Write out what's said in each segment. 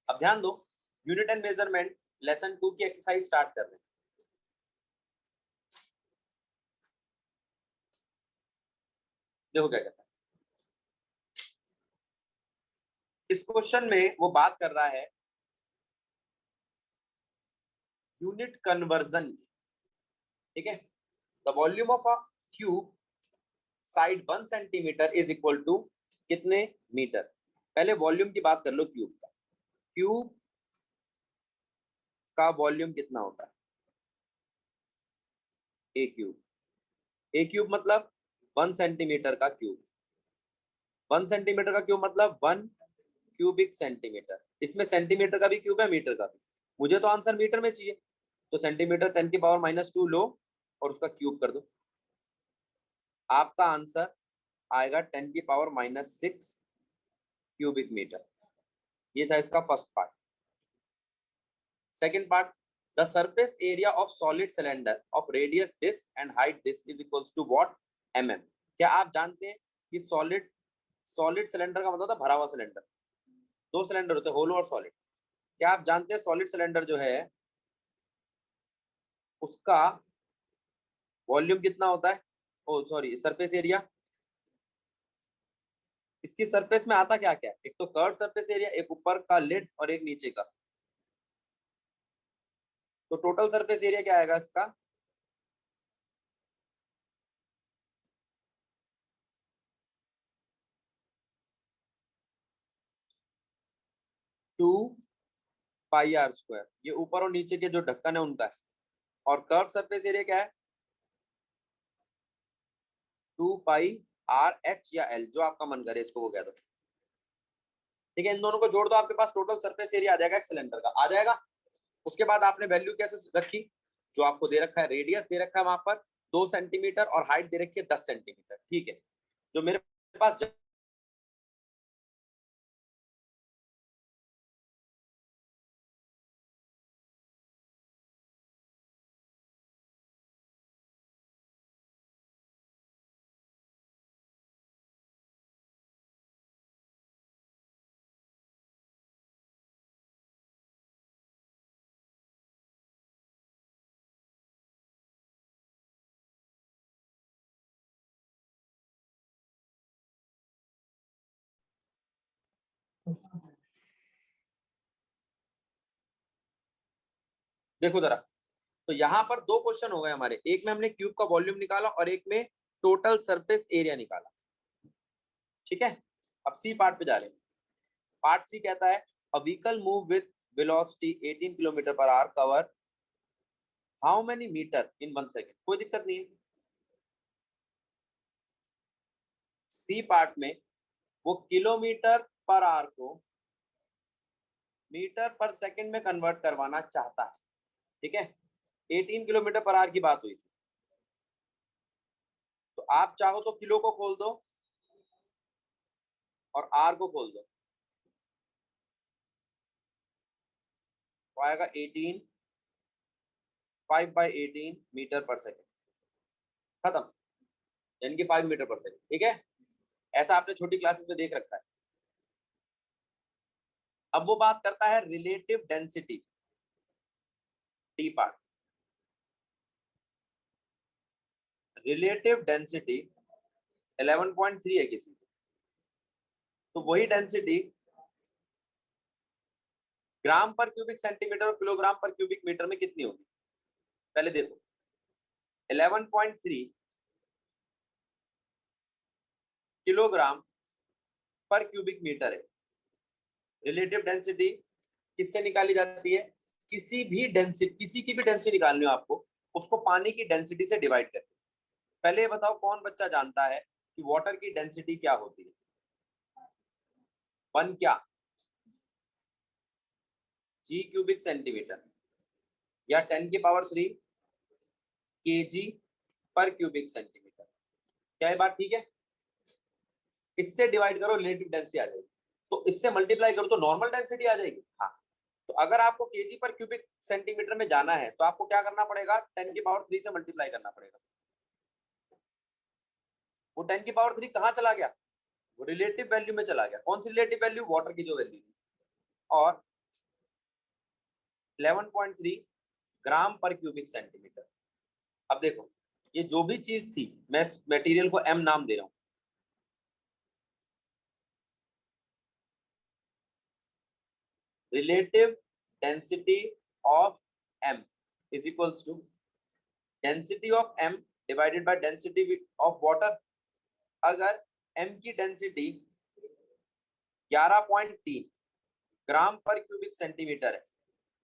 अब ध्यान दो, यूनिट एंड मेजरमेंट लेसन 2 की एक्सरसाइज स्टार्ट कर रहे हैं। देखो क्या कहता है इस क्वेश्चन में, वो बात कर रहा है यूनिट कन्वर्जन, ठीक है। The volume of a cube side 1 centimetre is equal to कितने मीटर। पहले वॉल्यूम की बात कर लो क्यूब का। क्यूब का वॉल्यूम कितना होता है? ए क्यूब। ए क्यूब मतलब 1 सेंटीमीटर का क्यूब। 1 सेंटीमीटर का क्यूब मतलब 1 क्यूबिक सेंटीमीटर। इसमें सेंटीमीटर का भी क्यूब है, मीटर का भी। मुझे तो आंसर मीटर में चाहिए, तो सेंटीमीटर 10 की पावर -2 लो और उसका क्यूब कर दो। आपका आंसर आएगा 10 की पावर -6 क्यूबिक मीटर। ये था इसका first part. Second part, the surface area of solid cylinder of radius this and height this is equals to what mm। क्या आप जानते हैं कि सॉलिड सॉलिड सिलेंडर का मतलब होता है भरा हुआ सिलेंडर। दो सिलेंडर होते हैं, होलो और सॉलिड। क्या आप जानते हैं सॉलिड सिलेंडर जो है उसका वॉल्यूम कितना होता है? ओ सॉरी, सरफेस एरिया। इसकी सरफेस में आता क्या क्या है? एक तो कर्व सरफेस एरिया, एक ऊपर का लिड और एक नीचे का। तो टोटल सरफेस एरिया क्या आएगा इसका? 2 πr²। ये ऊपर और नीचे के जो ढक्कन है उनका है। और कर्व सरफेस एरिया क्या है? 2πr/h या l, जो आपका मन करे इसको वो कह दो। ठीक है, इन दोनों को जोड़ दो, आपके पास टोटल सरफेस एरिया आ जाएगा एक सिलेंडर का, आ जाएगा। उसके बाद आपने वैल्यू कैसे रखी? जो आपको दे रखा है, रेडियस दे रखा है वहां पर 2 सेंटीमीटर और हाइट दे रखी है 10 सेंटीमीटर। ठीक है, जो मेरे पास देखो जरा, तो यहाँ पर दो क्वेश्चन हो गए हमारे। एक में हमने क्यूब का वॉल्यूम निकाला और एक में टोटल सरफेस एरिया निकाला। ठीक है, अब सी पार्ट पे जा रहे हैं। पार्ट सी कहता है a vehicle move with velocity 18 kilometre per hour cover how many metre in 1 second. कोई दिक्कत नहीं है। सी पार्ट में वो किलोमीटर पर आवर को मीटर पर सेकंड में कन्वर्ट करवाना चाहता है। ठीक है, 18 किलोमीटर पर आवर की बात हुई थी। तो आप चाहो तो किलो को खोल दो और आर को खोल दो, तो आएगा 18 5/18 मीटर पर सेकेंड। खत्म, यानी कि 5 मीटर पर सेकेंड। ठीक है, ऐसा आपने छोटी क्लासेस में देख रखा है। अब वो बात करता है relative density, D part. Relative density 11.3 है किसी की, तो वही डेंसिटी ग्राम पर क्यूबिक सेंटीमीटर और किलोग्राम पर क्यूबिक मीटर में कितनी होगी? पहले देखो, 11.3 किलोग्राम पर क्यूबिक मीटर है। रिलेटिव डेंसिटी किससे निकाली जाती है? किसी भी डेंसिटी, किसी की भी डेंसिटी निकालनी हो आपको, उसको पानी की डेंसिटी से डिवाइड करके। पहले ये बताओ कौन बच्चा जानता है कि वाटर की डेंसिटी क्या होती है? 1 क्या? जी क्यूबिक सेंटीमीटर या 10 की पावर 3 केजी पर क्यूबिक सेंटीमीटर। क्या ये बात ठीक है? इससे डिवाइड करो, रिलेटिव डेंसिटी आ जाएगी। तो इससे मल्टीप्लाई करो तो नॉर्मल डेंसिटी आ जाएगी। हाँ, तो अगर आपको केजी पर क्यूबिक सेंटीमीटर में जाना है तो आपको क्या करना पड़ेगा? 10 की पावर 3 से मल्टीप्लाई करना पड़ेगा। वो 10 की पावर 3 कहाँ चला गया? वो रिलेटिव वैल्यू में चला गया। कौन सी रिलेटिव वैल्यू? वाटर की जो वैल्यू थी। और 11.3 ग्राम पर क्यूबिक सेंटीमीटर। अब देखो ये जो भी चीज थी, मैं मटेरियल को m नाम दे रहा हूं। Relative density of m is equals to density of m divided by density of water. अगर m की density 11.3 gram per cubic centimetre है,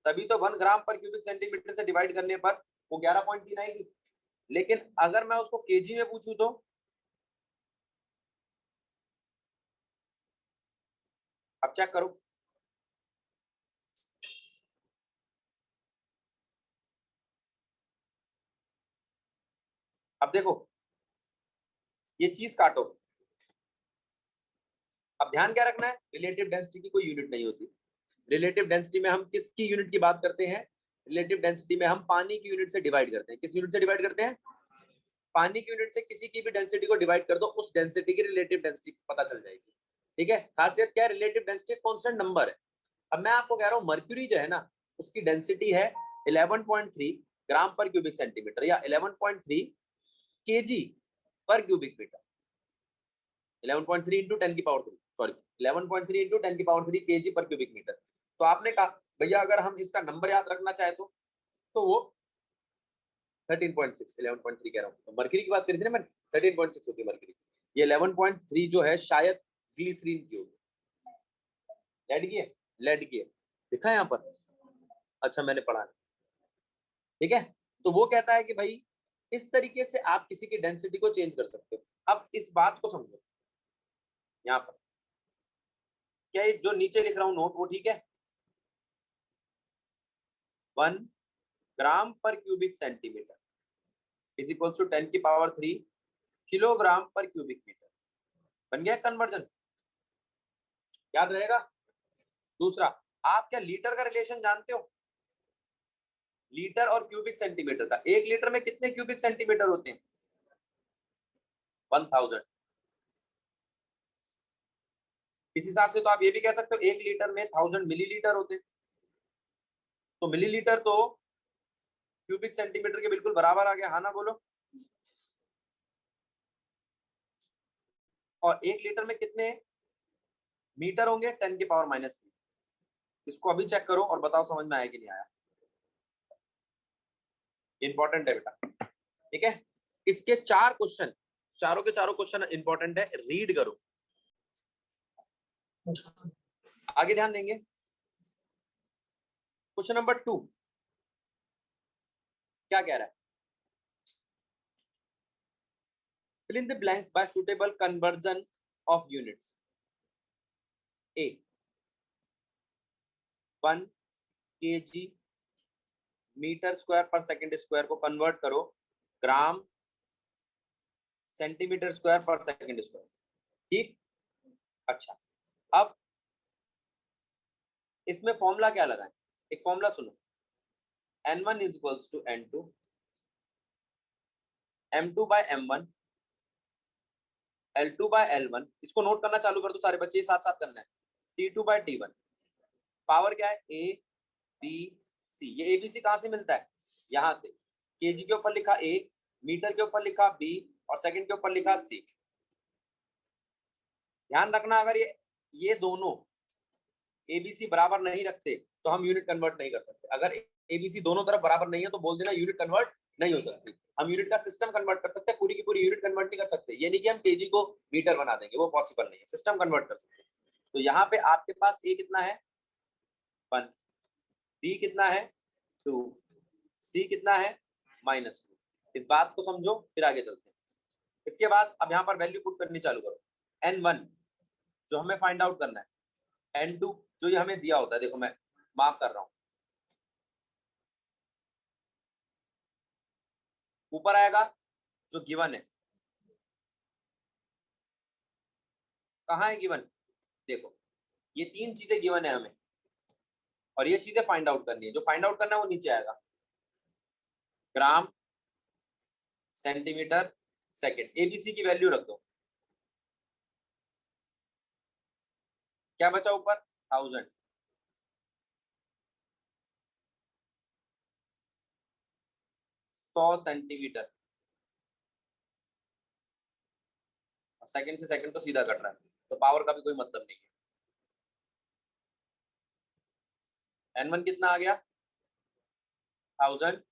तभी तो 1 ग्राम पर क्यूबिक सेंटीमीटर से डिवाइड करने पर वो 11.3 आएगी। लेकिन अगर मैं उसको केजी में पूछूं तो अब चेक करो, अब देखो ये चीज काटो। अब ध्यान क्या रखना है, रिलेटिव डेंसिटी की कोई यूनिट नहीं होती। रिलेटिव डेंसिटी में हम किसकी यूनिट की बात करते हैं? रिलेटिव डेंसिटी में हम पानी की यूनिट से डिवाइड करते हैं। किस यूनिट से डिवाइड करते हैं? पानी की यूनिट से किसी की भी डेंसिटी को डिवाइड कर दो, उस डेंसिटी की रिलेटिव डेंसिटी पता चल जाएगी। ठीक है, खासियत क्या है, रिलेटिव डेंसिटी कांस्टेंट नंबर है। अब मैं आपको कह रहा हूं मर्क्यूरी जो है ना, उसकी डेंसिटी है 11.3 ग्राम पर क्यूबिक सेंटीमीटर या 11.3 केजी पर क्यूबिक मीटर। 11.3 इंटू 10 की पावर 3, सॉरी 11.3 इंटू 10 की पावर 3 केजी पर क्यूबिक मीटर। तो आपने कहा भैया अगर हम इसका नंबर याद रखना चाहे तो वो 13.6, 11.3 कह रहा हूँ, तो मर्क्यूरी की बात करी थी ना मैंने, 13.6 होती है मर्क्यूरी। ये 11.3 जो है शायद ग्लिसरीन की होगी। लेड की है, लेड की है, लिखा है यहाँ पर। अच्छा मैंने पढ़ा। ठीक है, तो वो कहता है कि भाई इस तरीके से आप किसी की डेंसिटी को चेंज कर सकते हो। अब इस बात को समझो, यहाँ पर क्या जो नीचे लिख रहा हूं नोट वो ठीक है? 1 gram per cubic centimetre is equal to 10 की power 3 kilogram per cubic metre. बन गया कन्वर्जन, याद रहेगा। दूसरा, आप क्या लीटर का रिलेशन जानते हो? लीटर और क्यूबिक सेंटीमीटर का। 1 लीटर में कितने क्यूबिक सेंटीमीटर होते हैं? 1000। इस हिसाब से तो आप ये भी कह सकते हो 1 लीटर में 1000 मिलीलीटर होते हैं। तो मिलीलीटर तो क्यूबिक सेंटीमीटर के बिल्कुल बराबर आ गया, हाँ ना बोलो। और 1 लीटर में कितने मीटर होंगे? 10 की पावर -3। इसको अभी चेक करो और बताओ समझ में आया कि नहीं आया। इंपॉर्टेंट है बेटा, ठीक है। इसके 4 क्वेश्चन, चारों के चारों क्वेश्चन इंपॉर्टेंट है, रीड करो, आगे ध्यान देंगे। क्वेश्चन नंबर 2 क्या कह रहा है? fill in the blanks by suitable conversion of units. A 1 kg metre square per second square को कन्वर्ट करो gram centimetre square per second square. ठीक, अच्छा अब इसमें फॉर्मूला क्या लगाएं? एक फॉर्मूला सुनो, n1 is equals to n2 m2 by m1 L2 by L1। इसको नोट करना चालू कर दो सारे बच्चे, साथ साथ करना है। T2 by T1। पावर क्या है? A B C। ये ABC कहां से मिलता है? यहां से। केजी के ऊपर लिखा A, मीटर के ऊपर लिखा B और सेकंड के ऊपर लिखा C। ध्यान रखना, अगर ये दोनों ABC बराबर नहीं रखते तो हम यूनिट कन्वर्ट नहीं कर सकते। अगर ABC दोनों तरफ बराबर नहीं है तो बोल देना यूनिट कन्वर्ट नहीं हो सकती। हम यूनिट का सिस्टम कन्वर्ट कर सकते हैं, पूरी की पूरी यूनिट कन्वर्ट नहीं कर सकते। ये नहीं कि हम केजी को मीटर बना देंगे, वो पॉसिबल नहीं है, सिस्टम कन्वर्ट कर सकते हैं। तो यहाँ पे आपके पास A कितना है? 1, B कितना है? 2, C कितना है? -2। इस बात को समझो, फिर आगे चलते हैं। इसके बाद अब यहाँ पर वैल्यू पुट करनी चालू करो। n1 जो हमें फाइंड आउट करना है, n2 जो ये हमें दिया होता है, देखो मैं मार्क कर रहा हूं, ऊपर आएगा जो गिवन है। कहाँ है गिवन? देखो ये 3 चीजें गिवन है हमें और ये चीजें फाइंड आउट करनी है। जो फाइंड आउट करना है वो नीचे आएगा, ग्राम सेंटीमीटर सेकंड। एबीसी की वैल्यू रख दो। क्या बचा ऊपर? 1000। 100 सेंटीमीटर। सेकंड से सेकंड तो सीधा कट रहा है, तो पावर का भी कोई मतलब नहीं है। n1 कितना आ गया 1000,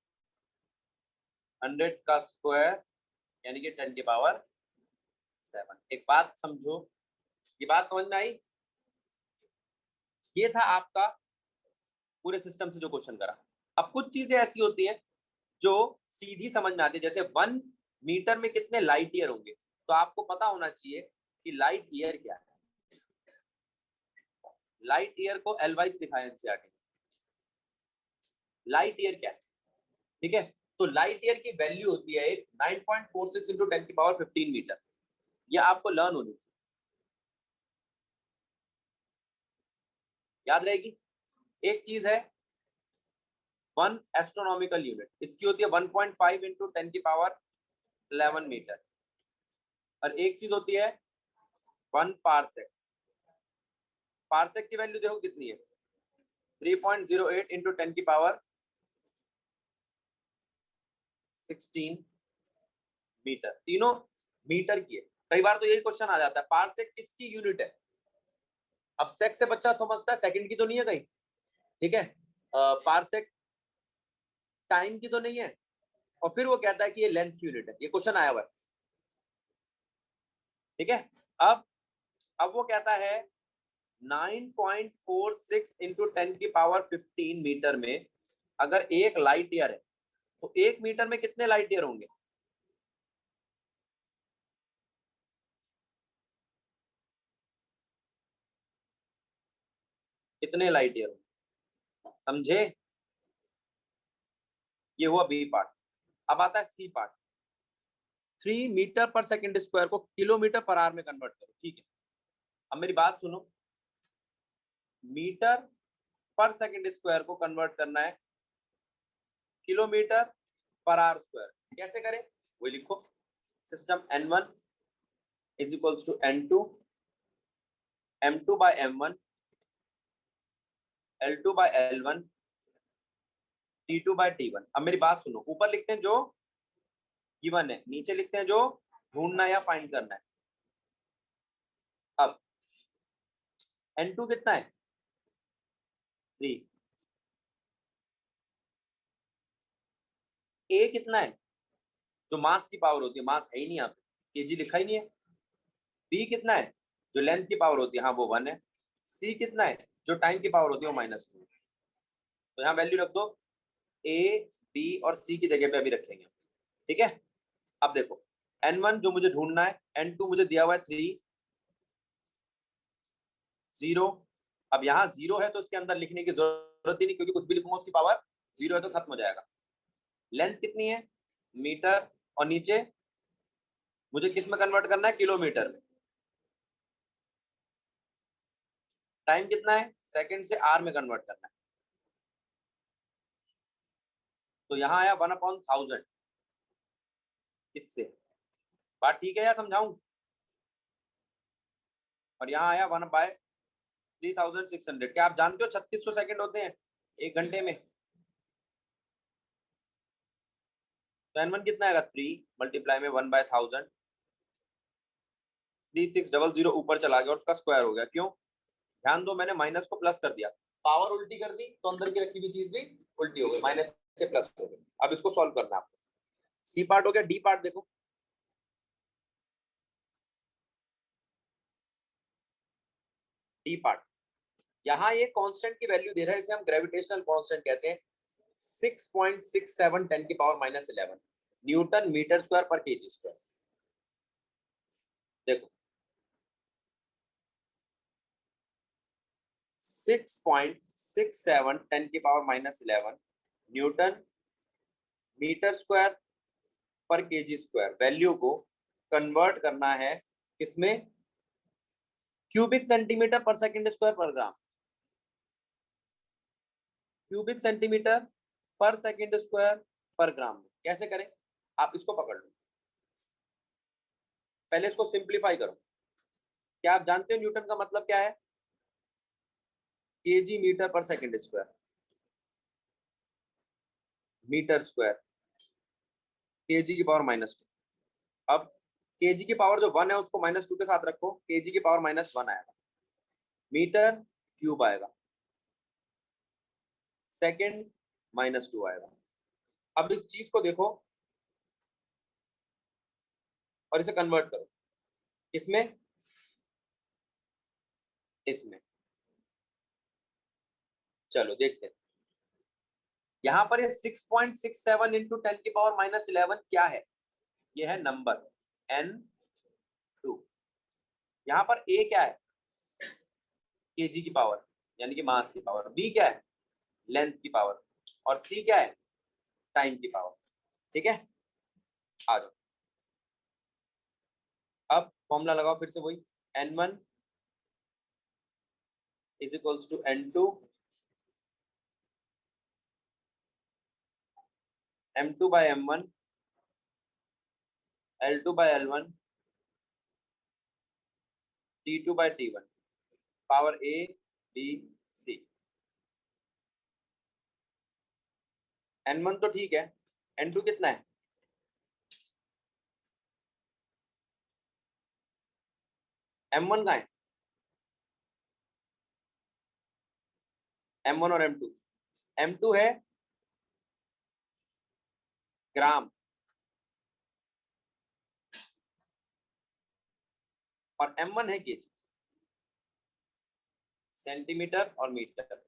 100 का स्क्वायर यानी कि 10 की पावर 7। एक बात समझो, ये बात समझ में आई? ये था आपका पूरे सिस्टम से जो क्वेश्चन करा। अब कुछ चीजें ऐसी होती हैं जो सीधी समझ में आती है, जैसे 1 मीटर में कितने लाइट ईयर होंगे, तो आपको पता होना चाहिए कि लाइट ईयर क्या है। लाइट ईयर को एल वाइज दिखाया एनसीईआरटी। लाइट ईयर क्या है, ठीक है? तो लाइट ईयर की वैल्यू होती है 9.46 इंटू 10 की पावर 15 मीटर। ये आपको लर्न होनी चाहिए, याद रहेगी। एक चीज है 1 एस्ट्रोनॉमिकल यूनिट, इसकी होती है 1.5 इंटू 10 की पावर 11 मीटर। और एक चीज होती है 1 पारसेक। पारसेक की वैल्यू देखो कितनी है 3.08 इंटू 10 की पावर 16 मीटर। तीनों मीटर की है। कई बार तो यही क्वेश्चन आ जाता है पारसेक किसकी यूनिट है। अब सेक से बच्चा समझता है सेकंड की तो नहीं है कहीं, ठीक है? पारसेक टाइम की तो नहीं है, और फिर वो कहता है कि ये लेंथ की यूनिट है। ये क्वेश्चन आया हुआ है, ठीक है? अब वो कहता है 9.46 इंटू 10 की पावर 15 मीटर में अगर एक लाइट ईयर है तो 1 मीटर में कितने लाइट ईयर होंगे? कितने लाइट ईयर होंगे, समझे? ये हुआ बी पार्ट। अब आता है सी पार्ट। 3 मीटर पर सेकेंड स्क्वायर को किलोमीटर पर आवर में कन्वर्ट करो, ठीक है? अब मेरी बात सुनो, मीटर पर सेकेंड स्क्वायर को कन्वर्ट करना है किलोमीटर पर आवर स्क्वायर। कैसे करें वही लिखो। System n1 is equals to n2, m2 by m1, l2 by l1, t2 by t1। अब मेरी बात सुनो, ऊपर लिखते हैं जो गिवन है, नीचे लिखते हैं जो ढूंढना या फाइंड करना है। अब n2 कितना है 3, a कितना है जो मास की पावर होती है, मास है ही नहीं यहाँ पे, केजी लिखा ही नहीं है। b कितना है जो लेंथ की पावर होती है, हाँ वो 1 है। c कितना है जो टाइम की पावर होती है, वो -2। तो यहाँ वैल्यू रख दो, a b और c की जगह पे अभी रखेंगे, ठीक है? अब देखो n1 जो मुझे ढूंढना है, n2 मुझे दिया हुआ है 3, 0। अब यहाँ 0 है तो इसके अंदर लिखने की जरूरत ही नहीं, क्योंकि कुछ भी लिखूंगा उसकी पावर 0 है तो खत्म हो जाएगा। लेंथ कितनी है मीटर, और नीचे मुझे किस में कन्वर्ट करना है, किलोमीटर में। टाइम कितना है, सेकंड से आर में कन्वर्ट करना है। तो यहाँ आया 1/1000 इससे। बात ठीक है या समझाऊं? और यहाँ आया 1/3600। क्या आप जानते हो 3600 सेकंड होते हैं एक घंटे में? तो n1 कितना आएगा 3 मल्टीप्लाई में 1/1000, 3600 ऊपर चला गया और उसका स्क्वायर हो गया। क्यों? ध्यान दो, मैंने माइनस को प्लस कर दिया, पावर उल्टी कर दी तो अंदर की रखी हुई चीज भी उल्टी हो गई, माइनस से प्लस हो गई। अब इसको सॉल्व करना है आपको। सी पार्ट हो गया, डी पार्ट देखो। डी पार्ट, यहाँ ये कांस्टेंट की वैल्यू दे रहा है, इसे हम ग्रेविटेशनल कांस्टेंट कहते हैं। 6.67 10 की पावर -11 न्यूटन मीटर स्क्वायर पर केजी स्क्वायर। देखो 6.67 10 की पावर -11 न्यूटन मीटर स्क्वायर पर केजी स्क्वायर। वैल्यू को कन्वर्ट करना है किसमें, क्यूबिक सेंटीमीटर पर सेकंड स्क्वायर पर ग्राम। क्यूबिक सेंटीमीटर पर सेकंड स्क्वायर पर ग्राम में कैसे करें, आप इसको पकड़ लो। पहले इसको सिंप्लीफाई करो। क्या आप जानते हो न्यूटन का मतलब क्या है? KG metre per second square, metre square. kg की पावर -2। अब kg की पावर जो 1 है उसको -2 के साथ रखो, kg की पावर -1 आएगा, मीटर क्यूब आएगा, सेकंड -2 आएगा। अब इस चीज को देखो और इसे कन्वर्ट करो इसमें, इसमें चलो देखते हैं। यहां पर ये 6.67 इंटू 10 की पावर -11 क्या है? ये है नंबर n2। यहां पर a क्या है? kg की पावर यानी कि मास की पावर, b क्या है? लेंथ की पावर, और c क्या है? टाइम की पावर। ठीक है, आ जाओ। अब फॉर्मूला लगाओ फिर से वही, n1 is equals to n2 m2 by m1 l2 by l1 t2 by t1 power a b c। n1 तो ठीक है, n2 कितना है? m1 का है, m1 और m2, m2 है ग्राम और m1 है केजी, सेंटीमीटर और मीटर।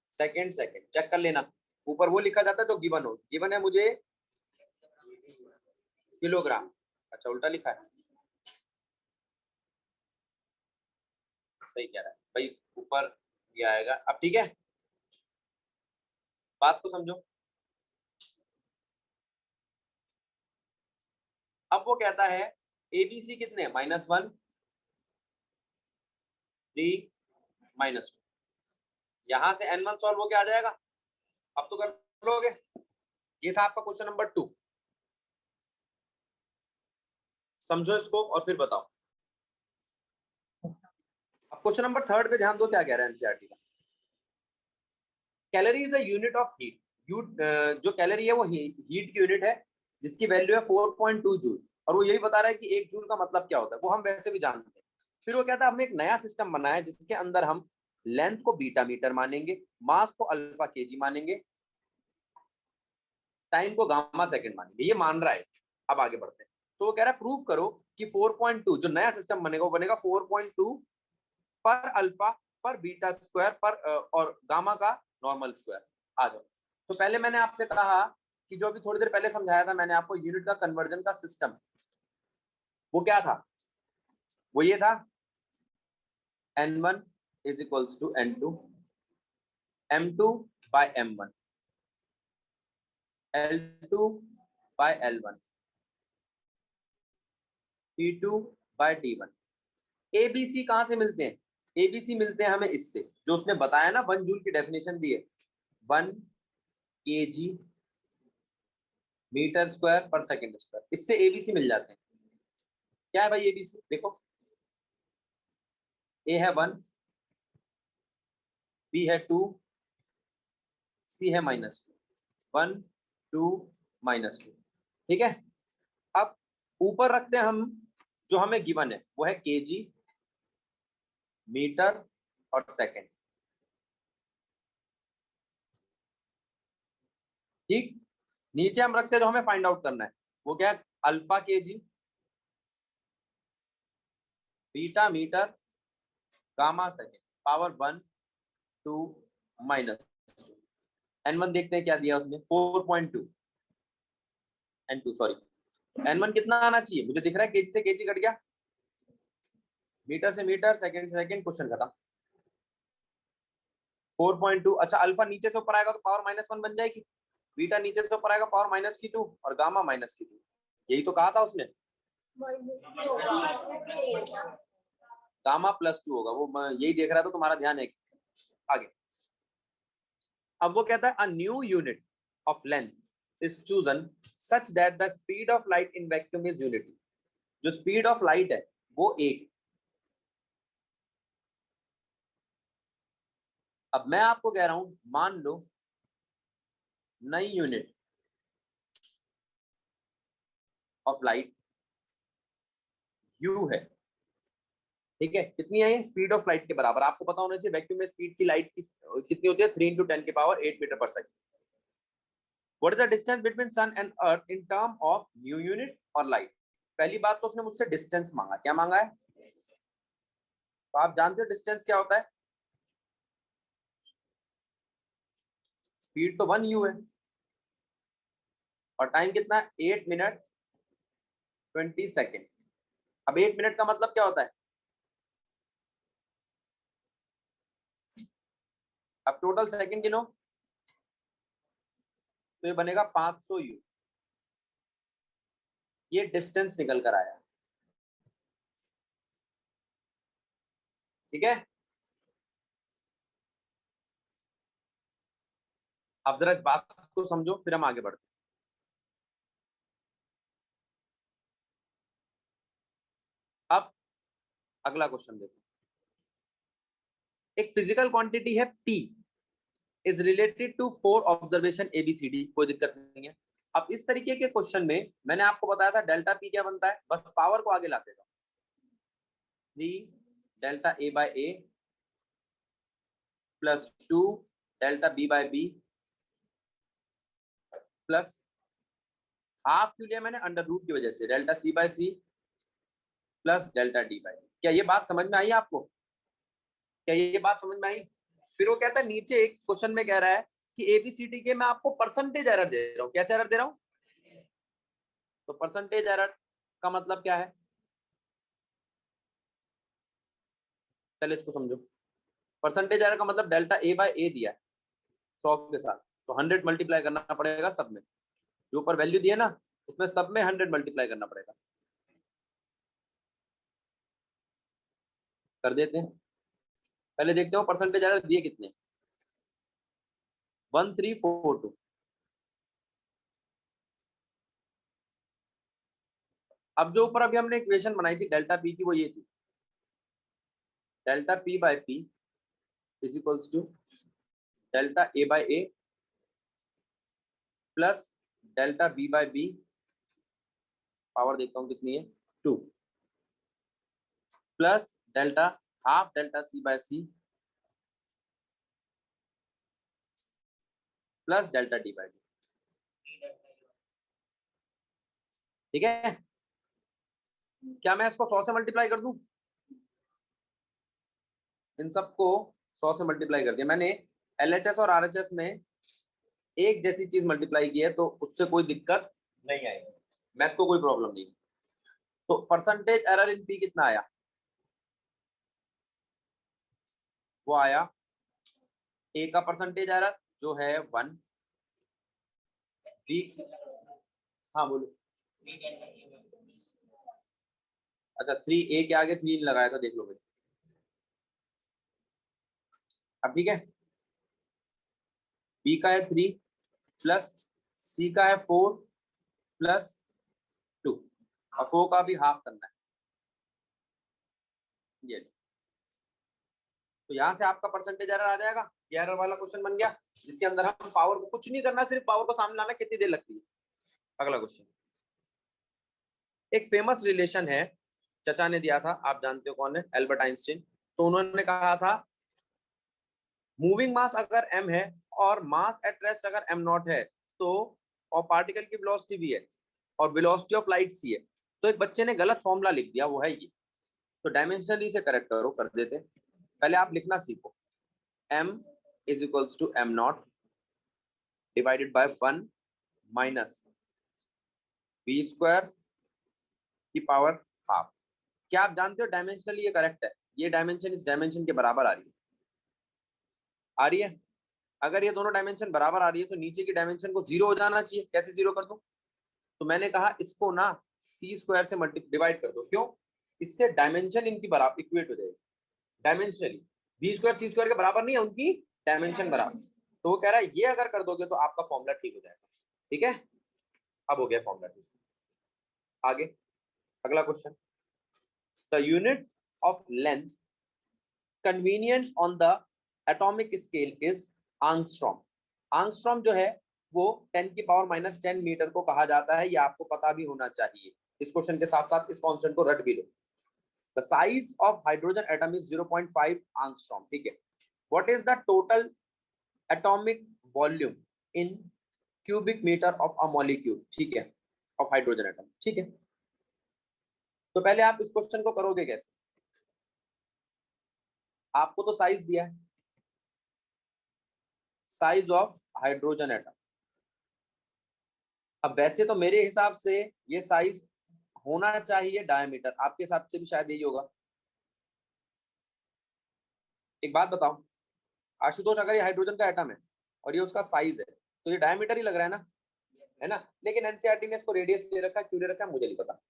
सेकंड चेक कर लेना, ऊपर वो लिखा जाता है जो गिवन हो। गिवन है मुझे किलोग्राम, अच्छा उल्टा लिखा है, सही कह रहा है भाई, ऊपर ये आएगा। अब ठीक है, बात को समझो। अब वो कहता है एबीसी कितने, -1 3 -2। यहां से n1 सॉल्व होके आ जाएगा, अब तो कर लोगे। ये था आपका क्वेश्चन नंबर 2, समझो इसको और फिर बताओ। अब क्वेश्चन नंबर 3 पे ध्यान दो, क्या कह रहा है एनसीईआरटी का। Calorie is a unit of heat. जो कैलोरी है वो हीट की यूनिट है, जिसकी वैल्यू है 4.2 जूल, और वो यही बता रहा है कि 1 जूल का मतलब क्या होता है, वो हम वैसे भी जानते हैं। फिर वो कहता है हमने एक नया सिस्टम बनाया है जिसके अंदर हम लेंथ को बीटा मीटर मानेंगे, मास को अल्फा केजी मानेंगे, टाइम को गामा सेकंड मानेंगे। ये मान रहा है। अब आगे बढ़ते हैं। तो वो कह रहा है प्रूव करो कि 4.2 जो नया सिस्टम बनेगा वो बनेगा 4.2 पर अल्फा पर बीटा स्क्वायर पर और गामा का नॉर्मल स्क्वायर। आ जाओ। तो पहले मैंने आपसे कहा कि जो अभी थोड़ी देर पहले समझाया था मैंने आपको, यूनिट का कन्वर्जन का सिस्टम, वो क्या था? वो ये था n1 is equals to n2, m2 by m1, l2 by l1, t2 by t1। ABC कहां से मिलते हैं? एबीसी मिलते हैं हमें इससे, जो उसने बताया ना, 1 जूल की डेफिनेशन दी है, 1 kg metre square per second square, इससे एबीसी मिल जाते हैं। क्या है भाई एबीसी? देखो, ए है 1, बी है 2, सी है -2, 1 2 -2। ठीक है, अब ऊपर रखते हैं हम जो हमें गिवन है, वो है केजी मीटर और सेकंड। ठीक, नीचे हम रखते हैं जो हमें फाइंड आउट करना है, वो क्या है? Alpha KG, beta metre, gamma second, power 1 2 -2। n1 देखते हैं क्या दिया उसने, 4.2, n2 सॉरी, n1 कितना आना चाहिए? मुझे दिख रहा है केजी से केजी कट गया, मीटर से मीटर, सेकंड से सेकंड, क्वेश्चन खत्म। 4.2। अच्छा, अल्फा नीचे से ऊपर आएगा तो पावर -1 बन जाएगी, बीटा नीचे से ऊपर आएगा पावर -2 और गामा -2। यही तो कहा था उसने, गामा +2 होगा। वो मैं यही देख रहा था, तुम्हारा ध्यान है। आगे, अब वो कहता है a new unit of length is chosen such that the speed of light in vacuum is unity. जो स्पीड ऑफ लाइट है वो एक। अब मैं आपको कह रहा हूं, मान लो नई यूनिट ऑफ लाइट u है, ठीक है, कितनी है? स्पीड ऑफ लाइट के बराबर। आपको पता होना चाहिए वैक्यूम में स्पीड की लाइट की कितनी होती है, 3 × 10⁸ metre per second. What is the distance between sun and earth in term of new unit और लाइट? पहली बात तो उसने मुझसे डिस्टेंस मांगा। क्या मांगा है? तो आप जानते हो डिस्टेंस क्या होता है? स्पीड तो 1 u है और टाइम कितना है? 8 मिनट 20 सेकेंड। अब 8 मिनट का मतलब क्या होता है? अब टोटल सेकंड गिनो तो ये बनेगा 500 u। ये डिस्टेंस निकल कर आया, ठीक है। अब जरा इस बात को समझो, फिर हम आगे बढ़ते हैं। अब अगला क्वेश्चन देखो। एक फिजिकल क्वांटिटी है P is related to 4 observation ABCD। कोई दिक्कत नहीं है। अब इस तरीके के क्वेश्चन में मैंने आपको बताया था डेल्टा P क्या बनता है, बस पावर को आगे लाते जाओ। 3 delta A/A plus 2 delta B/B plus half क्यों लिया मैंने? अंडर रूट की वजह से delta C/C plus delta D/D। क्या ये बात समझ में आई आपको? क्या ये बात समझ में आई? फिर वो कहता है नीचे एक क्वेश्चन में कह रहा है कि ABCD के मैं आपको परसेंटेज एरर दे रहा हूँ। कैसे एरर दे रहा हूँ? तो परसेंटेज एरर का मतलब क्या है, पहले इसको समझो। परसेंटेज एरर का मतलब डेल्टा A/A दिया है 100 के साथ, तो 100 मल्टीप्लाई करना पड़ेगा सब में। जो ऊपर वैल्यू दिए ना उसमें सब में 100 मल्टीप्लाई करना पड़ेगा। कर देते हैं। पहले देखते हो परसेंटेज एरर दिए कितने। 1342। अब जो ऊपर अभी हमने इक्वेशन बनाई थी डेल्टा P की, वो ये थी, delta P/P is equals to delta A/A plus delta B/B, power देखता हूँ कितनी है, 2 plus delta half delta C/C plus delta D/D। ठीक है। क्या मैं इसको 100 से मल्टीप्लाई कर दूं? इन सबको 100 से मल्टीप्लाई कर दिया मैंने। LHS और RHS में एक जैसी चीज मल्टीप्लाई की है तो उससे कोई दिक्कत नहीं आएगी, मैथ को कोई प्रॉब्लम नहीं। तो परसेंटेज एरर इन P कितना आया? वो आया A का परसेंटेज एरर जो है 1, B, हाँ बोलो। अच्छा 3A के आगे 3 लगाया था, देख लो भाई। अब ठीक है, B का है 3 प्लस C का है 4 प्लस 2 और 4 का भी हाफ करना है। ये तो यहाँ से आपका परसेंटेज एरर आ जाएगा। ये एरर वाला क्वेश्चन बन गया जिसके अंदर हम पावर को कुछ नहीं करना, सिर्फ पावर को सामने लाना। कितनी देर लगती है? अगला क्वेश्चन, एक फेमस रिलेशन है, चचा ने दिया था, आप जानते हो कौन है, एल्बर्ट आइंस्टीन। तो उन्होंने कहा था मूविंग मास अगर m है और मास एट रेस्ट अगर m0 है तो, और पार्टिकल की वेलोसिटी भी है और वेलोसिटी ऑफ लाइट c है, तो एक बच्चे ने गलत फॉर्मूला लिख दिया, वो है ये। तो डायमेंशनली से करेक्ट करो, कर देते। पहले आप लिखना सीखो, m is equals to m0 divided by 1 minus v² की पावर हाफ। क्या आप जानते हो डायमेंशनली ये करेक्ट है? ये डायमेंशन इस डायमेंशन के बराबर आ रही है, आ रही है। अगर ये दोनों डायमेंशन बराबर आ रही है तो नीचे की डायमेंशन को 0 हो जाना चाहिए। कैसे 0 कर दूं? तो मैंने कहा इसको ना c² से मल्टी डिवाइड कर दो। क्यों? इससे डायमेंशन इनकी बराबर इक्वेट हो जाएगी डायमेंशनली। v² c² के बराबर नहीं है, उनकी डायमेंशन बराबर। तो वो कह रहा है ये अगर कर दोगे तो आपका फॉर्मूला ठीक हो जाएगा। ठीक है, अब हो गया फॉर्मूला ठीक। आगे अगला question, the unit of length convenient on the atomic scale is आंगस्ट्रॉम। आंगस्ट्रॉम जो है वो 10⁻⁻10 मीटर को कहा जाता है, ये आपको पता भी होना चाहिए। इस क्वेश्चन के साथ साथ इस कॉन्स्टेंट को रट भी लो। The size of hydrogen atom is 0.5 angstrom, ठीक है। What is the total atomic volume in cubic metre of a molecule, ठीक है, ऑफ हाइड्रोजन एटम, ठीक है। तो पहले आप इस क्वेश्चन को करोगे कैसे? आपको तो साइज दिया है, साइज ऑफ हाइड्रोजन एटम। अब वैसे तो मेरे हिसाब से ये साइज होना चाहिए डायमीटर, आपके हिसाब से भी शायद यही होगा। एक बात बताओ आशुतोष, अगर ये हाइड्रोजन का एटम है और ये उसका साइज है तो ये डायमीटर ही लग रहा है ना? लेकिन एनसीईआरटी ने इसको रेडियस ले रखा है, क्यों ले रखा है मुझे नहीं पता।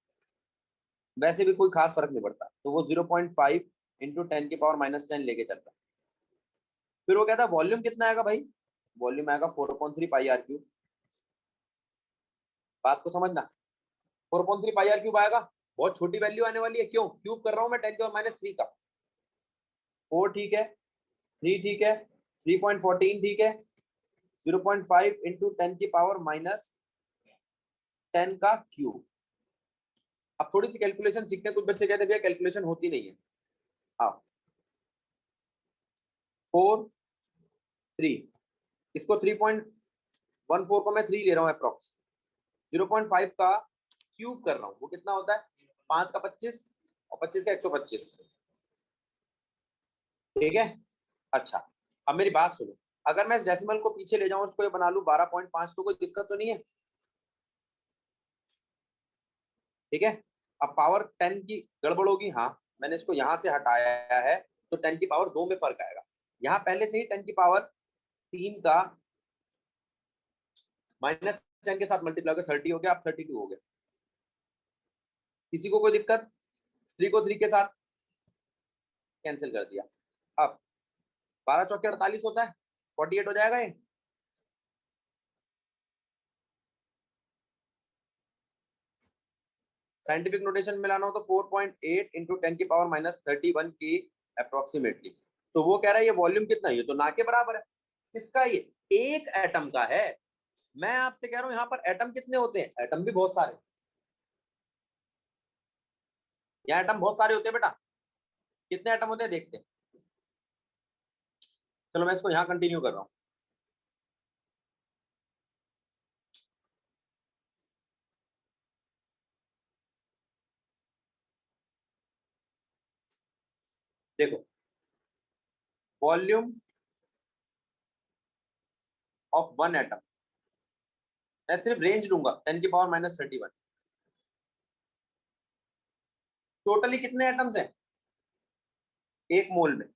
वैसे भी कोई खास फर्क नहीं पड़ता, तो वो 0.5 इंटू 10⁻⁻10 लेके चलता है। फिर वो कहता है वॉल्यूम कितना आएगा भाई? वॉल्यूम आएगा 4/3 पाई आर क्यूब। बात को समझना, 4/3 पाई आर क्यूब आएगा। बहुत छोटी वैल्यू आने वाली है, क्यों? क्यूब कर रहा हूं मैं 10⁻³ का। 4 ठीक है, 3 ठीक है, 3.14 ठीक है, 0.5 इंटू 10⁻⁻10 का क्यूब। अब थोड़ी सी कैलकुलेशन सीखते हैं। कुछ बच्चे कहते हैं भैया कैलकुलेशन होती नहीं है। आप 4 3, इसको 3.14 को मैं 3 ले रहा हूँ अप्रोक्स। 0.5 का क्यूब कर रहा हूँ, वो कितना होता है? 5 का 25 और 25 का 125, ठीक है। अच्छा, अब मेरी बात सुनो, अगर मैं इस डेसिमल को पीछे ले जाऊं, उसको ये बना लूं 12.5, तो कोई दिक्कत तो नहीं है, ठीक है। अब पावर 10 की गड़बड़ होगी, हाँ, मैंने इसको यहां से हटाया है तो 10 की पावर 2 में फर्क आएगा। यहाँ पहले से ही 10 की पावर 3 का -10 के साथ मल्टीप्लाई होकर 30 हो गया, अब 32 हो गया। किसी को कोई दिक्कत? 3 को 3 के साथ कैंसिल कर दिया। अब 12 चौके 48 होता है, 48 हो जाएगा ये। साइंटिफिक नोटेशन मिलाना हो तो 4.8 इंटू 10⁻31 की अप्रोक्सीमेटली। तो वो कह रहा है ये वॉल्यूम कितना है? ये तो ना के बराबर है। किसका? ये एक एटम का है। मैं आपसे कह रहा हूं यहाँ पर एटम कितने होते हैं? एटम भी बहुत सारे, यहाँ एटम बहुत सारे होते हैं बेटा। कितने एटम होते हैं देखते हैं। चलो मैं इसको यहाँ कंटिन्यू कर रहा हूँ। देखो, वॉल्यूम ऑफ वन एटम, मैं सिर्फ रेंज लूंगा 10⁻31। टोटली कितने एटम्स हैं एक मोल में?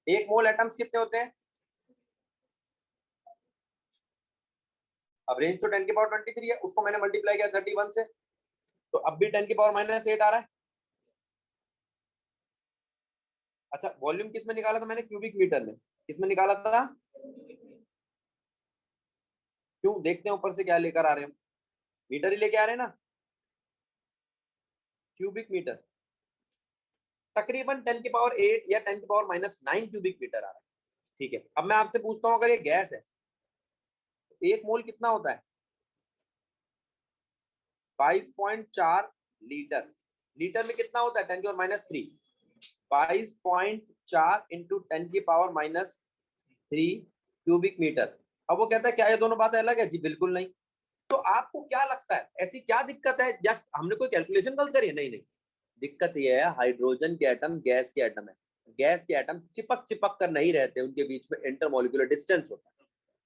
एक मोल एटम्स कितने होते हैं? अब रेंज तो 10⁻23 है, उसको मैंने मल्टीप्लाई किया 31 से, तो अब भी 10⁻⁻8 आ रहा है। अच्छा, वॉल्यूम किस में निकाला था मैंने? क्यूबिक मीटर में। किस में निकाला था? क्यों? देखते हैं ऊपर से क्या लेकर आ रहे हैं। मीटर ही लेके आ रहे हैं ना, क्यूबिक मीटर। तकरीबन 10⁻8 या 10⁻⁻9 क्यूबिक मीटर आ रहा है, ठीक है। अब मैं आपसे पूछता हूँ, अगर ये गैस है तो एक मोल कितना होता है? 22.4 लीटर। लीटर में कितना होता है? 10⁻³ 22.4 इंटू 10⁻³ क्यूबिक मीटर। अब वो कहता है क्या ये दोनों बातें अलग है? जी बिल्कुल नहीं। तो आपको क्या लगता है ऐसी क्या दिक्कत है, या हमने कोई कैलकुलेशन गलत करी है? नहीं नहीं, दिक्कत ये है हाइड्रोजन के एटम गैस के एटम है। गैस के एटम चिपक चिपक कर नहीं रहते, उनके बीच में इंटरमोलिकुलर डिस्टेंस होता है,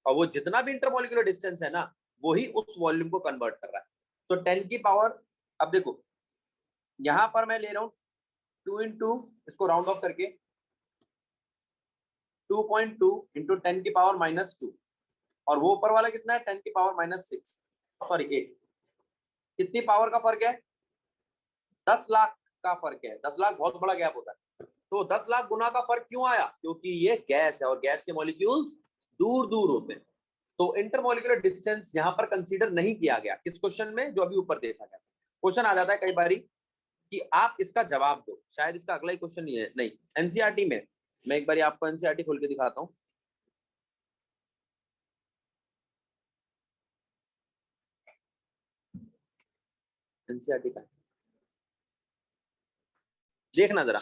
और वो जितना भी इंटरमोलिकुलर डिस्टेंस है ना, वही उस वॉल्यूम को कन्वर्ट कर रहा है। तो 10 की पावर, अब देखो यहां पर मैं ले रहा हूं 2 इंटू, इसको राउंड ऑफ करके 2.2 इंटू 10⁻⁻2, और वो ऊपर वाला कितना है? 10⁻⁻6, सॉरी 8। कितनी पावर का फर्क है? 10 लाख का फर्क है। 10 लाख बहुत बड़ा गैप होता है। तो 10 लाख गुना का फर्क क्यों आया? क्योंकि ये गैस है और गैस के मॉलिक्यूल्स दूर दूर होते हैं, तो इंटरमोलिकुलर डिस्टेंस यहां पर कंसीडर नहीं किया गया किस क्वेश्चन में, जो अभी ऊपर देखा गया। क्वेश्चन आ जाता है कई बारी कि आप इसका जवाब दो, शायद इसका अगला ही क्वेश्चन नहीं है, नहीं एनसीईआरटी में मैं एक बार आपको एनसीईआरटी खोल के दिखाता हूँ। एनसीईआरटी का देखना जरा।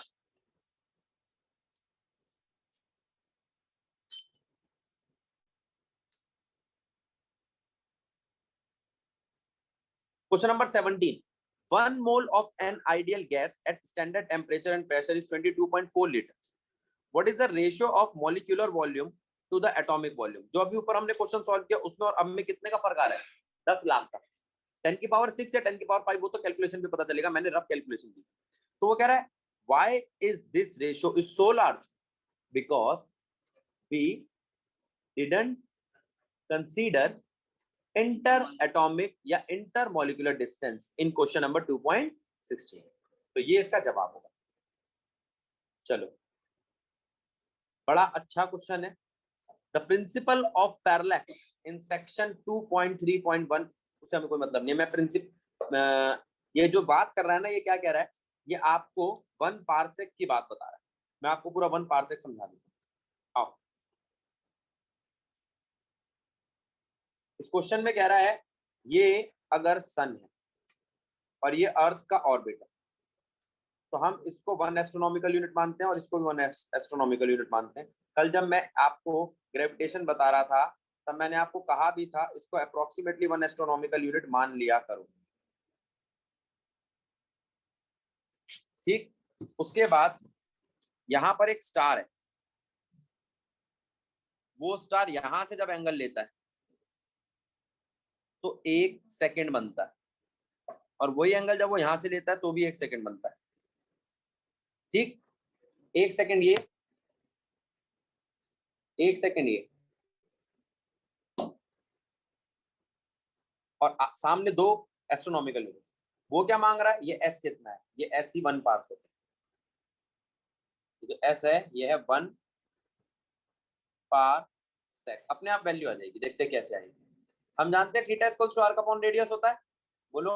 Question number 17, 1 mole of an ideal gas at standard temperature and pressure is 22.4 liters. What is the ratio of molecular volume to the atomic volume? जो अभी ऊपर हमने क्वेश्चन सॉल्व किया उसमें और अब में कितने का फर्क आ रहा है? 10 लाख का। 10 की पावर 6 या 10 की पावर 5 वो तो कैलकुलेशन पे पता चलेगा, मैंने रफ कैलकुलेशन की। तो वो कह रहा है why is this ratio is so large? Because we didn't consider inter atomic या inter molecular distance in question number 2.16। तो ये इसका जवाब होगा। चलो, बड़ा अच्छा क्वेश्चन है। The principle of parallax in section 2.3.1 उससे हमें कोई मतलब नहीं है। मैं प्रिंसिप ये जो बात कर रहा है ना, ये क्या कह रहा है, ये आपको 1 पारसेक की बात बता रहा है। मैं आपको पूरा 1 पारसेक समझा दूंगा। आओ, इस क्वेश्चन में कह रहा है ये अगर सन है और ये अर्थ का ऑर्बिट है तो हम इसको 1 एस्ट्रोनॉमिकल यूनिट मानते हैं और इसको भी 1 एस्ट्रोनॉमिकल यूनिट मानते हैं। कल जब मैं आपको ग्रेविटेशन बता रहा था तब मैंने आपको कहा भी था इसको अप्रोक्सीमेटली 1 एस्ट्रोनॉमिकल यूनिट मान लिया करो। ठीक, उसके बाद यहां पर एक स्टार है, वो स्टार यहां से जब एंगल लेता है तो 1 सेकेंड बनता है, और वही एंगल जब वो यहां से लेता है तो भी 1 सेकेंड बनता है। ठीक, 1 सेकेंड ये, 1 सेकेंड ये, और सामने 2 एस्ट्रोनॉमिकल यूनिट। वो क्या मांग रहा है, ये एस कितना है, ये एस ही 1 पारसेक है। जो एस है ये है 1 पारसेक। अपने आप वैल्यू आ जाएगी, देखते कैसे आएगी। हम जानते हैं थीटा इक्वल्स टू आर का अपॉन रेडियस होता है। बोलो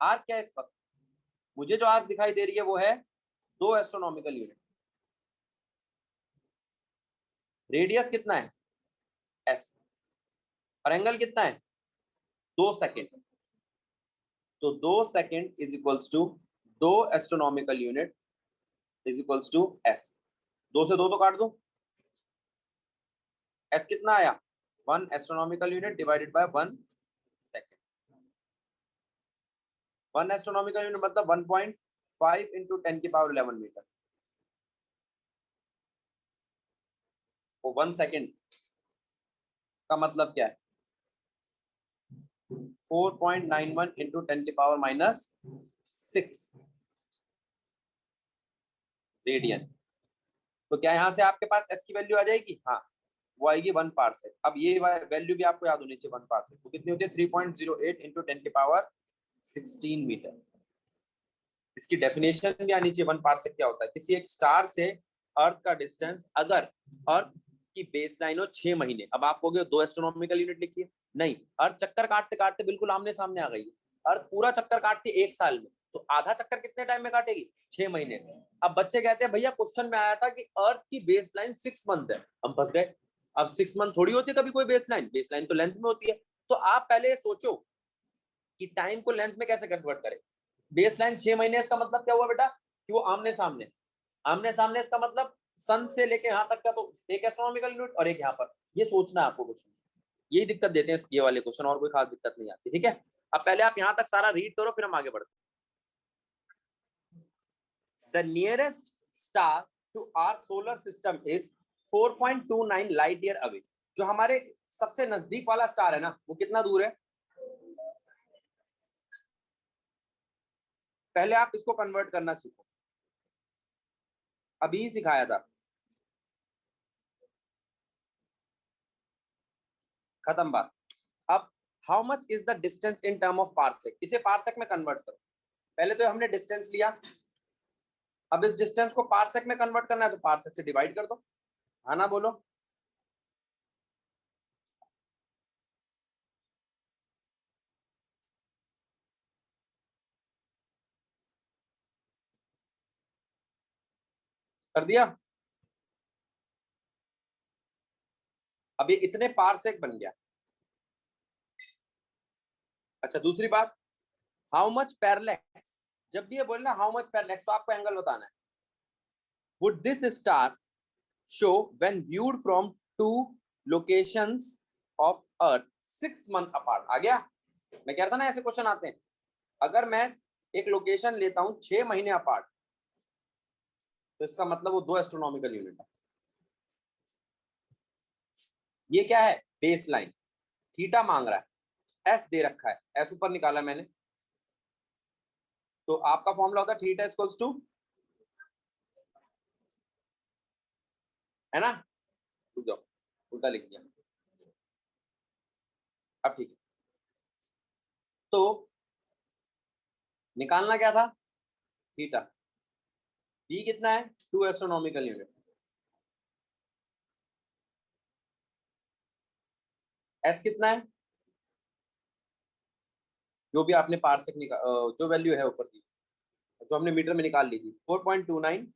आर क्या है इस वक्त? मुझे जो आर दिखाई दे रही है वो है 2 एस्ट्रोनॉमिकल यूनिट। रेडियस कितना है, एस, और एंगल कितना है, 2 सेकेंड। तो 2 second is equals to 2 astronomical unit is equals to S. 2 से 2 तो काट दो, एस कितना आया, 1 astronomical unit divided by 1 second. 1 astronomical unit मतलब 1.5 इंटू 10 की पावर 11 मीटर। वो 1 सेकेंड का मतलब क्या है, 4.91 इंटू 10 की पावर माइनस 6 रेडियन। तो क्या यहाँ से आपके पास एस की वैल्यू आ जाएगी? हाँ, वो आएगी 1 पारसेक। अब ये वैल्यू भी आपको याद होनी चाहिए, 1 पारसेक तो कितनी होती है, 3.08 इंटू 10 की पावर 16 मीटर। इसकी डेफिनेशन भी आनी चाहिए। 1 पारसेक क्या होता है, किसी एक स्टार से अर्थ का डिस्टेंस, अगर अर्थ की बेस लाइन हो 6 महीने। अब आप कहोगे 2 एस्ट्रोनॉमिकल यूनिट लिखिए, नहीं, अर्थ चक्कर काटते काटते बिल्कुल आमने सामने आ गई है। अर्थ पूरा चक्कर काटती है 1 साल में, तो आधा चक्कर कितने टाइम में काटेगी, 6 महीने में। अब बच्चे कहते हैं भैया क्वेश्चन में आया था कि अर्थ की बेस लाइन 6 मंथ है, हम फंस गए। अब 6 मंथ थोड़ी होती है कभी कोई बेस लाइन तो लेंथ में होती है। तो आप पहले सोचो कि टाइम को लेंथ में कैसे कन्वर्ट करें। बेस लाइन 6 महीने, इसका मतलब क्या हुआ बेटा कि वो आमने सामने, आमने सामने इसका मतलब सन से लेके यहाँ तक का, तो एक एस्ट्रोनॉमिकल यूनिट और एक यहाँ पर। ये सोचना है आपको क्वेश्चन, यही दिक्कत देते हैं ये वाले क्वेश्चन, और कोई खास दिक्कत नहीं आती। ठीक है, अब पहले आप यहाँ तक सारा रीड करो फिर हम आगे बढ़ते हैं। The nearest star to our solar system is 4.29 light year away. जो हमारे सबसे नजदीक वाला स्टार है ना, वो कितना दूर है, पहले आप इसको कन्वर्ट करना सीखो, अभी सिखाया था, खत्म बात। अब how much is the distance in term of parsec, इसे पारसेक में कन्वर्ट करो। पहले तो हमने डिस्टेंस लिया, अब इस डिस्टेंस को पारसेक में कन्वर्ट करना है तो पारसेक से डिवाइड कर दो। हाँ ना बोलो, कर दिया। अब ये इतने पारसेक बन गया। अच्छा दूसरी बात, हाउ मच पैरेलैक्स, जब भी ये बोले ना हाउ मच पैरेलैक्स तो आपको एंगल बताना है। Would this star show when viewed from two locations of earth 6 months apart. आ गया, मैं कह रहा था ना ऐसे क्वेश्चन आते हैं। अगर मैं एक लोकेशन लेता हूं 6 महीने अपार्ट, तो इसका मतलब वो 2 एस्ट्रोनॉमिकल यूनिट है। ये क्या है, बेस लाइन। थीटा मांग रहा है, एस दे रखा है, एस ऊपर निकाला मैंने, तो आपका फॉर्मूला होता है थीटा इक्वल्स टू, है ना, रुक जाओ उल्टा लिख दिया। अब ठीक है, तो निकालना क्या था, थीटा। बी कितना है, 2 एस्ट्रोनॉमिकल यूनिट। एस कितना है, जो भी आपने पारसेक जो वैल्यू है ऊपर की, जो हमने मीटर में निकाल ली थी, 4.29,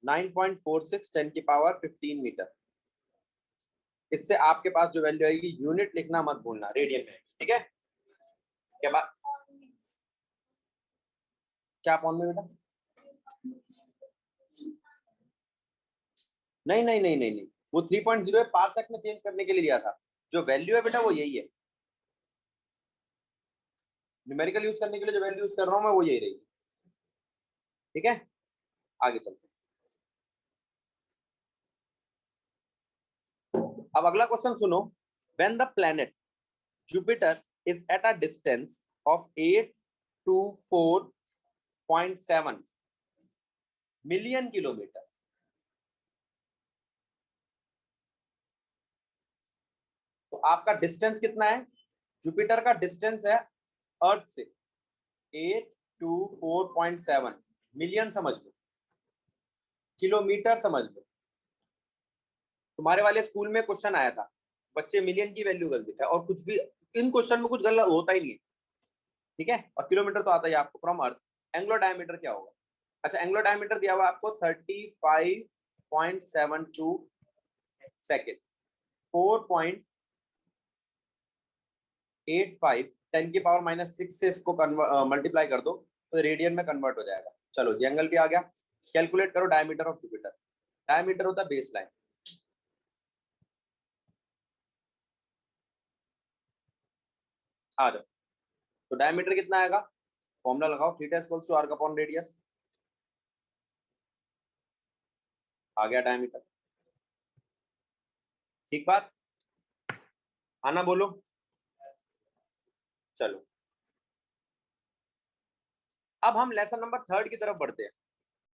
9.46 10⁻15 मीटर। इससे आपके पास जो वैल्यू आएगी, यूनिट लिखना मत भूलना, रेडियन में, ठीक है। क्या बात, क्या पॉइंट में बेटा, नहीं नहीं नहीं नहीं नहीं, वो 3.0 है, पारसेक में चेंज करने के लिए लिया था। जो वैल्यू है बेटा वो यही है, न्यूमेरिकल यूज करने के लिए जो वैल्यू यूज कर रहा हूं मैं वो यही रही, ठीक है। आगे चलते हैं, अब अगला क्वेश्चन सुनो। When the planet Jupiter is at a distance of 824.7 million kilometre, तो आपका डिस्टेंस कितना है, जुपिटर का डिस्टेंस है अर्थ से 824.7, मिलियन समझ लो, किलोमीटर समझ लो। तुम्हारे वाले स्कूल में क्वेश्चन आया था, बच्चे मिलियन की वैल्यू गलत दिखा, और कुछ भी इन क्वेश्चन में कुछ गलत होता ही नहीं है, ठीक है। और किलोमीटर तो आता ही आपको फ्रॉम अर्थ। एंगुलर डायमीटर क्या होगा, अच्छा एंगुलर डायमीटर दिया हुआ आपको 35.72 सेकेंड, 4.85, 10⁻⁻6 से इसको मल्टीप्लाई कर दो तो रेडियन में कन्वर्ट हो जाएगा। चलो जी एंगल भी आ गया, कैलकुलेट करो डायमीटर ऑफ जुपिटर। डायमीटर होता है बेस लाइन, आ जाओ। तो डायमीटर कितना आएगा, फॉर्मूला लगाओ, theta equals to R upon radius. आ गया डायमीटर, ठीक बात, आना बोलो। चलो अब हम लेसन नंबर 3 की तरफ बढ़ते हैं।